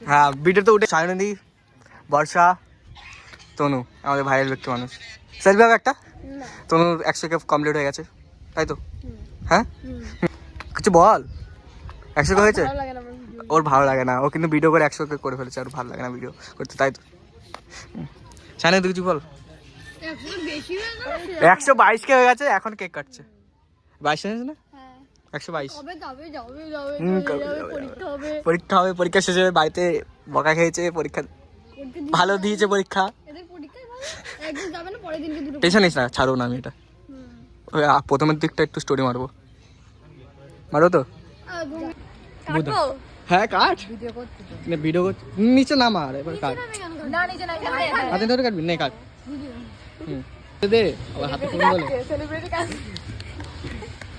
হ্যাঁ ভিডিও তো উঠে সায়নদী, বর্ষা, তনু আমাদের ভাইয়ের ব্যক্তি মানুষ। সেলফি হবে একটা? তনু 100K কমপ্লিট হয়ে গেছে তাই তো? হ্যাঁ কিছু বল। 100K হয়েছে? ওর ভালো লাগে না, ও কিন্তু ভিডিও করে 100K করে ফেলেছে, আর ভালো লাগে না ভিডিও করতে তাই তো। সায়নদী কিছু বল। 122K হয়ে গেছে, এখন কেক কাটছে। 22 হয়েছে না? 122। পরীক্ষা হবে, পরীক্ষা শেষ হবে, বাড়িতে বকা খেয়েছে, পরীক্ষা ভালো দিয়েছে পরীক্ষা। টেনশন নিস না, ছাড়বো না আমি এটা। প্রথমের দিকটা একটু স্টোরি মারবো তো। হ্যাঁ কাট ভিডিও করছি, নিচে না মার এবার কাট। হাতে ধরে কাটবি না, কাট দে হাতে বলে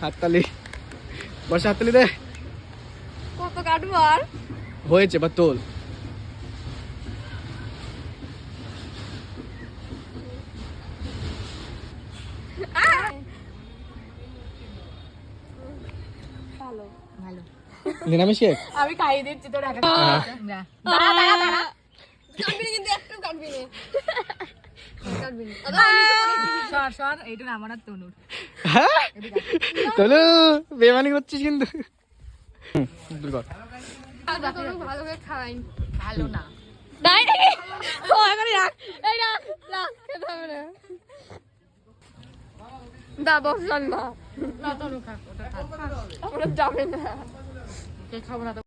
হাততালি, বর্ষা হাততালি দে। কত কাটবো আর? হয়েছে বা তোল। নিরামিষ কেক আমি খাইয়ে দিচ্ছি তোর একটা। কাটবি না কিন্তু, একটু কাটবি না। এইটুকু আমার আর তনুর। তনু বেমানি করছিস কিন্তু। ভালো করে খাই। ভালো না। তাই নাকি? ও এখন রাখ, এই রাখ, খেতে হবে না। দা বসান না। না তনু খা, ওটা খা। ওরা যাবে না। কে খাবো না তো।